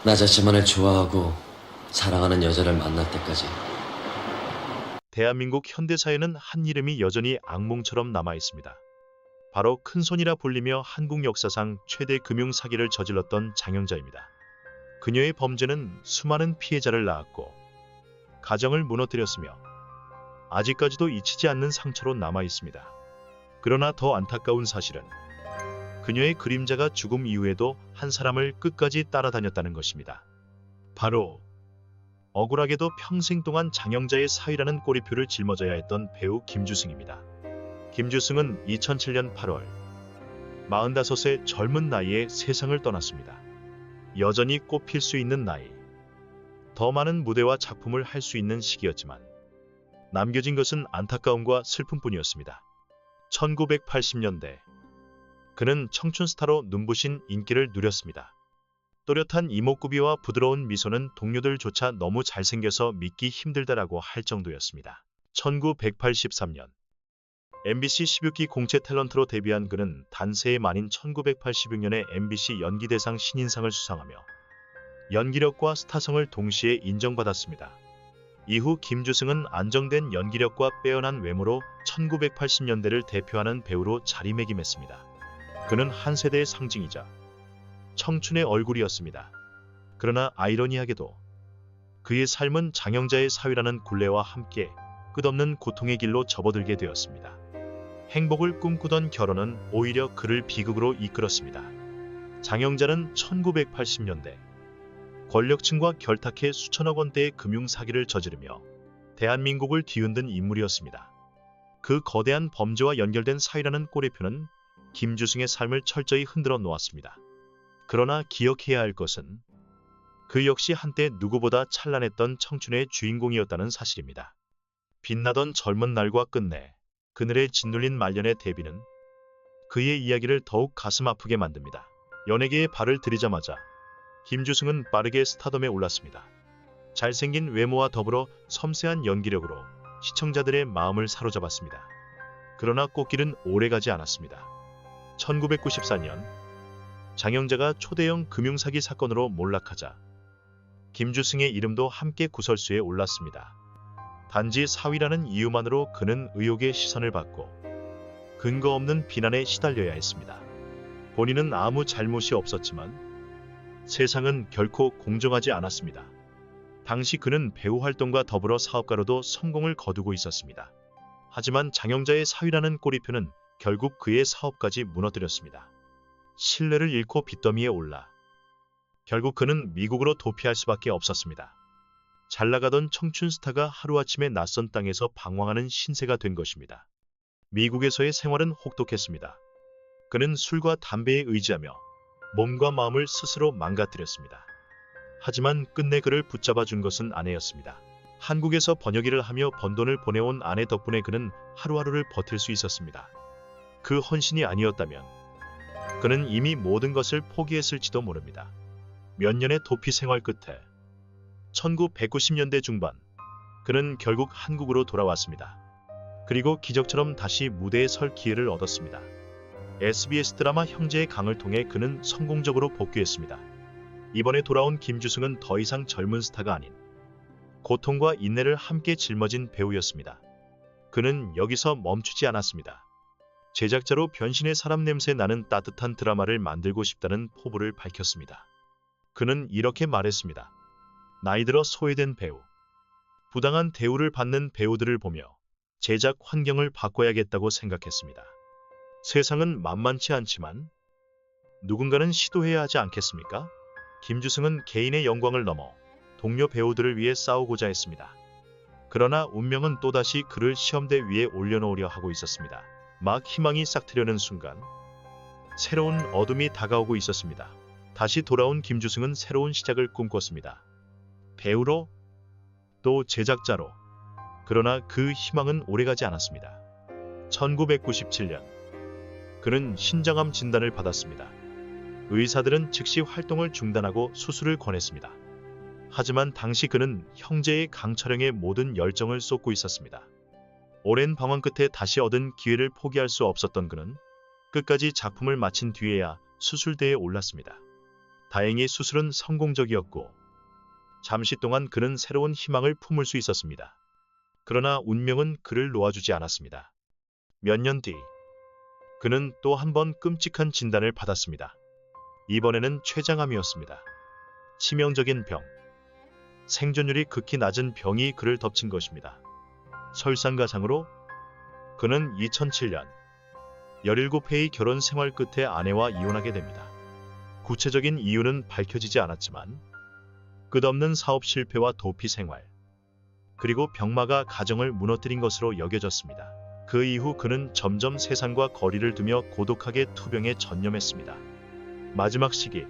나 자신만을 좋아하고 사랑하는 여자를 만날 때까지. 대한민국 현대사에는 한 이름이 여전히 악몽처럼 남아 있습니다. 바로 큰손이라 불리며 한국 역사상 최대 금융 사기를 저질렀던 장영자입니다. 그녀의 범죄는 수많은 피해자를 낳았고 가정을 무너뜨렸으며 아직까지도 잊히지 않는 상처로 남아 있습니다. 그러나 더 안타까운 사실은 그녀의 그림자가 죽음 이후에도 한 사람을 끝까지 따라다녔다는 것입니다. 바로 억울하게도 평생 동안 장영자의 사위라는 꼬리표를 짊어져야 했던 배우 김주승입니다. 김주승은 2007년 8월 45세 젊은 나이에 세상을 떠났습니다. 여전히 꽃필 수 있는 나이, 더 많은 무대와 작품을 할 수 있는 시기였지만 남겨진 것은 안타까움과 슬픔뿐이었습니다. 1980년대 그는 청춘 스타로 눈부신 인기를 누렸습니다. 또렷한 이목구비와 부드러운 미소는 동료들조차 너무 잘생겨서 믿기 힘들다라고 할 정도였습니다. 1983년 MBC 16기 공채 탤런트로 데뷔한 그는 단세의 만인 1986년에 MBC 연기대상 신인상을 수상하며 연기력과 스타성을 동시에 인정받았습니다. 이후 김주승은 안정된 연기력과 빼어난 외모로 1980년대를 대표하는 배우로 자리매김했습니다. 그는 한 세대의 상징이자 청춘의 얼굴이었습니다. 그러나 아이러니하게도 그의 삶은 장영자의 사위라는 굴레와 함께 끝없는 고통의 길로 접어들게 되었습니다. 행복을 꿈꾸던 결혼은 오히려 그를 비극으로 이끌었습니다. 장영자는 1980년대 권력층과 결탁해 수천억 원대의 금융 사기를 저지르며 대한민국을 뒤흔든 인물이었습니다. 그 거대한 범죄와 연결된 사위라는 꼬리표는 김주승의 삶을 철저히 흔들어 놓았습니다. 그러나 기억해야 할 것은 그 역시 한때 누구보다 찬란했던 청춘의 주인공이었다는 사실입니다. 빛나던 젊은 날과 끝내 그늘에 짓눌린 말년의 데뷔는 그의 이야기를 더욱 가슴 아프게 만듭니다. 연예계에 발을 들이자마자 김주승은 빠르게 스타덤에 올랐습니다. 잘생긴 외모와 더불어 섬세한 연기력으로 시청자들의 마음을 사로잡았습니다. 그러나 꽃길은 오래가지 않았습니다. 1994년 장영자가 초대형 금융사기 사건으로 몰락하자 김주승의 이름도 함께 구설수에 올랐습니다. 단지 사위라는 이유만으로 그는 의혹의 시선을 받고 근거 없는 비난에 시달려야 했습니다. 본인은 아무 잘못이 없었지만 세상은 결코 공정하지 않았습니다. 당시 그는 배우 활동과 더불어 사업가로도 성공을 거두고 있었습니다. 하지만 장영자의 사위라는 꼬리표는 결국 그의 사업까지 무너뜨렸습니다. 신뢰를 잃고 빚더미에 올라 결국 그는 미국으로 도피할 수밖에 없었습니다. 잘나가던 청춘 스타가 하루아침에 낯선 땅에서 방황하는 신세가 된 것입니다. 미국에서의 생활은 혹독했습니다. 그는 술과 담배에 의지하며 몸과 마음을 스스로 망가뜨렸습니다. 하지만 끝내 그를 붙잡아 준 것은 아내였습니다. 한국에서 번역일을 하며 번 돈을 보내온 아내 덕분에 그는 하루하루를 버틸 수 있었습니다. 그 헌신이 아니었다면 그는 이미 모든 것을 포기했을지도 모릅니다. 몇 년의 도피 생활 끝에 1990년대 중반 그는 결국 한국으로 돌아왔습니다. 그리고 기적처럼 다시 무대에 설 기회를 얻었습니다. SBS 드라마 형제의 강을 통해 그는 성공적으로 복귀했습니다. 이번에 돌아온 김주승은 더 이상 젊은 스타가 아닌 고통과 인내를 함께 짊어진 배우였습니다. 그는 여기서 멈추지 않았습니다. 제작자로 변신해 사람 냄새 나는 따뜻한 드라마를 만들고 싶다는 포부를 밝혔습니다. 그는 이렇게 말했습니다. 나이 들어 소외된 배우, 부당한 대우를 받는 배우들을 보며 제작 환경을 바꿔야겠다고 생각했습니다. 세상은 만만치 않지만 누군가는 시도해야 하지 않겠습니까? 김주승은 개인의 영광을 넘어 동료 배우들을 위해 싸우고자 했습니다. 그러나 운명은 또다시 그를 시험대 위에 올려놓으려 하고 있었습니다. 막 희망이 싹트려는 순간 새로운 어둠이 다가오고 있었습니다. 다시 돌아온 김주승은 새로운 시작을 꿈꿨습니다. 배우로, 또 제작자로. 그러나 그 희망은 오래가지 않았습니다. 1997년 그는 신장암 진단을 받았습니다. 의사들은 즉시 활동을 중단하고 수술을 권했습니다. 하지만 당시 그는 형제의 강철영의 모든 열정을 쏟고 있었습니다. 오랜 방황 끝에 다시 얻은 기회를 포기할 수 없었던 그는 끝까지 작품을 마친 뒤에야 수술대에 올랐습니다. 다행히 수술은 성공적이었고 잠시 동안 그는 새로운 희망을 품을 수 있었습니다. 그러나 운명은 그를 놓아주지 않았습니다. 몇 년 뒤 그는 또 한 번 끔찍한 진단을 받았습니다. 이번에는 췌장암이었습니다. 치명적인 병. 생존율이 극히 낮은 병이 그를 덮친 것입니다. 설상가상으로 그는 2007년 17회의 결혼 생활 끝에 아내와 이혼하게 됩니다. 구체적인 이유는 밝혀지지 않았지만 끝없는 사업 실패와 도피 생활, 그리고 병마가 가정을 무너뜨린 것으로 여겨졌습니다. 그 이후 그는 점점 세상과 거리를 두며 고독하게 투병에 전념했습니다. 마지막 시기,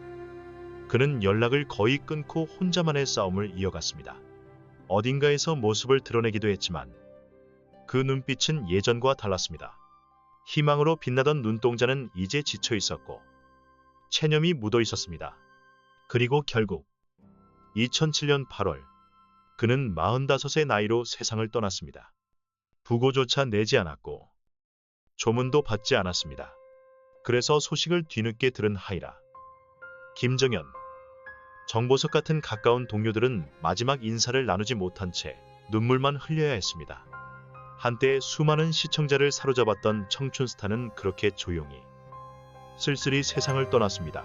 그는 연락을 거의 끊고 혼자만의 싸움을 이어갔습니다. 어딘가에서 모습을 드러내기도 했지만 그 눈빛은 예전과 달랐습니다. 희망으로 빛나던 눈동자는 이제 지쳐 있었고 체념이 묻어 있었습니다. 그리고 결국 2007년 8월 그는 45의 나이로 세상을 떠났습니다. 부고조차 내지 않았고 조문도 받지 않았습니다. 그래서 소식을 뒤늦게 들은 하이라, 김정현, 정보석 같은 가까운 동료들은 마지막 인사를 나누지 못한 채 눈물만 흘려야 했습니다. 한때 수많은 시청자를 사로잡았던 청춘 스타는 그렇게 조용히 쓸쓸히 세상을 떠났습니다.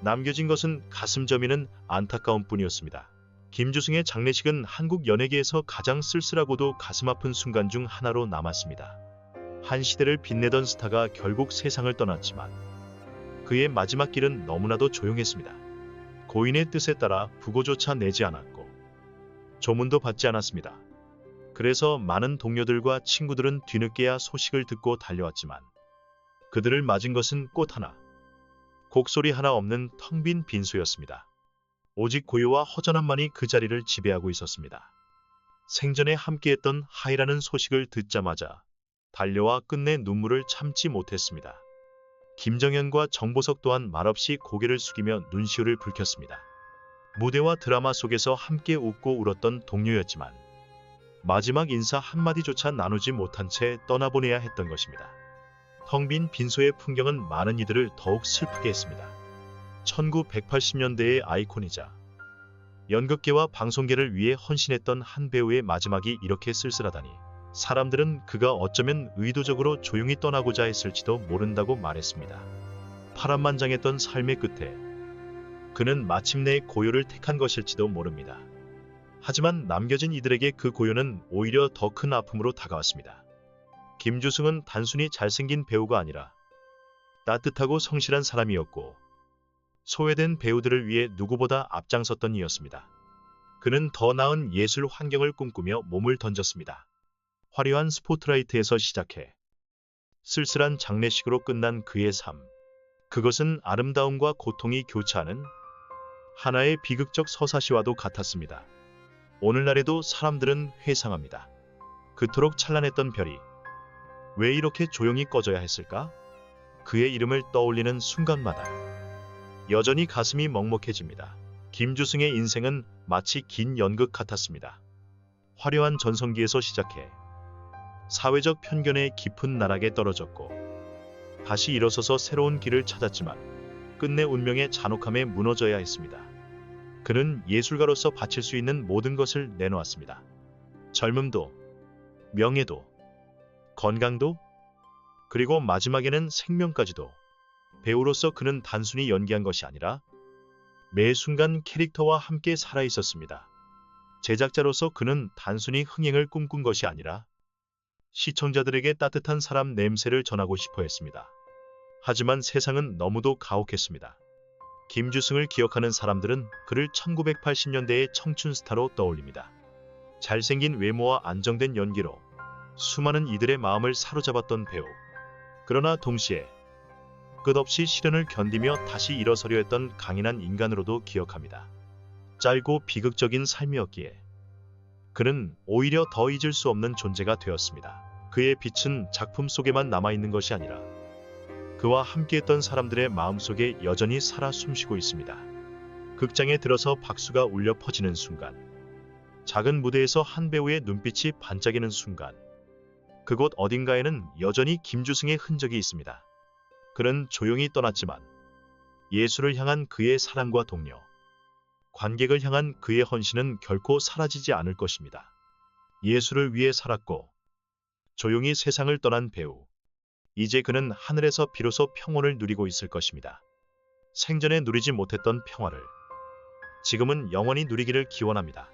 남겨진 것은 가슴 저미는 안타까움 뿐이었습니다. 김주승의 장례식은 한국 연예계에서 가장 쓸쓸하고도 가슴 아픈 순간 중 하나로 남았습니다. 한 시대를 빛내던 스타가 결국 세상을 떠났지만 그의 마지막 길은 너무나도 조용했습니다. 고인의 뜻에 따라 부고조차 내지 않았고 조문도 받지 않았습니다. 그래서 많은 동료들과 친구들은 뒤늦게야 소식을 듣고 달려왔지만 그들을 맞은 것은 꽃 하나, 곡소리 하나 없는 텅 빈 빈소였습니다. 오직 고요와 허전함만이 그 자리를 지배하고 있었습니다. 생전에 함께했던 하이라는 소식을 듣자마자 달려와 끝내 눈물을 참지 못했습니다. 김정현과 정보석 또한 말없이 고개를 숙이며 눈시울을 붉혔습니다. 무대와 드라마 속에서 함께 웃고 울었던 동료였지만 마지막 인사 한마디조차 나누지 못한 채 떠나보내야 했던 것입니다. 텅 빈 빈소의 풍경은 많은 이들을 더욱 슬프게 했습니다. 1980년대의 아이콘이자 연극계와 방송계를 위해 헌신했던 한 배우의 마지막이 이렇게 쓸쓸하다니 사람들은 그가 어쩌면 의도적으로 조용히 떠나고자 했을지도 모른다고 말했습니다. 파란만장했던 삶의 끝에 그는 마침내 고요를 택한 것일지도 모릅니다. 하지만 남겨진 이들에게 그 고요는 오히려 더 큰 아픔으로 다가왔습니다. 김주승은 단순히 잘생긴 배우가 아니라 따뜻하고 성실한 사람이었고 소외된 배우들을 위해 누구보다 앞장섰던 이였습니다. 그는 더 나은 예술 환경을 꿈꾸며 몸을 던졌습니다. 화려한 스포트라이트에서 시작해 쓸쓸한 장례식으로 끝난 그의 삶. 그것은 아름다움과 고통이 교차하는 하나의 비극적 서사시와도 같았습니다. 오늘날에도 사람들은 회상합니다. 그토록 찬란했던 별이 왜 이렇게 조용히 꺼져야 했을까? 그의 이름을 떠올리는 순간마다 여전히 가슴이 먹먹해집니다. 김주승의 인생은 마치 긴 연극 같았습니다. 화려한 전성기에서 시작해 사회적 편견의 깊은 나락에 떨어졌고 다시 일어서서 새로운 길을 찾았지만 끝내 운명의 잔혹함에 무너져야 했습니다. 그는 예술가로서 바칠 수 있는 모든 것을 내놓았습니다. 젊음도, 명예도, 건강도, 그리고 마지막에는 생명까지도. 배우로서 그는 단순히 연기한 것이 아니라 매 순간 캐릭터와 함께 살아있었습니다. 제작자로서 그는 단순히 흥행을 꿈꾼 것이 아니라 시청자들에게 따뜻한 사람 냄새를 전하고 싶어 했습니다. 하지만 세상은 너무도 가혹했습니다. 김주승을 기억하는 사람들은 그를 1980년대의 청춘 스타로 떠올립니다. 잘생긴 외모와 안정된 연기로 수많은 이들의 마음을 사로잡았던 배우. 그러나 동시에 끝없이 시련을 견디며 다시 일어서려 했던 강인한 인간으로도 기억합니다. 짧고 비극적인 삶이었기에 그는 오히려 더 잊을 수 없는 존재가 되었습니다. 그의 빛은 작품 속에만 남아있는 것이 아니라 그와 함께했던 사람들의 마음속에 여전히 살아 숨쉬고 있습니다. 극장에 들어서 박수가 울려 퍼지는 순간, 작은 무대에서 한 배우의 눈빛이 반짝이는 순간, 그곳 어딘가에는 여전히 김주승의 흔적이 있습니다. 그는 조용히 떠났지만 예수를 향한 그의 사랑과 동료, 관객을 향한 그의 헌신은 결코 사라지지 않을 것입니다. 예수를 위해 살았고 조용히 세상을 떠난 배우. 이제 그는 하늘에서 비로소 평온을 누리고 있을 것입니다. 생전에 누리지 못했던 평화를 지금은 영원히 누리기를 기원합니다.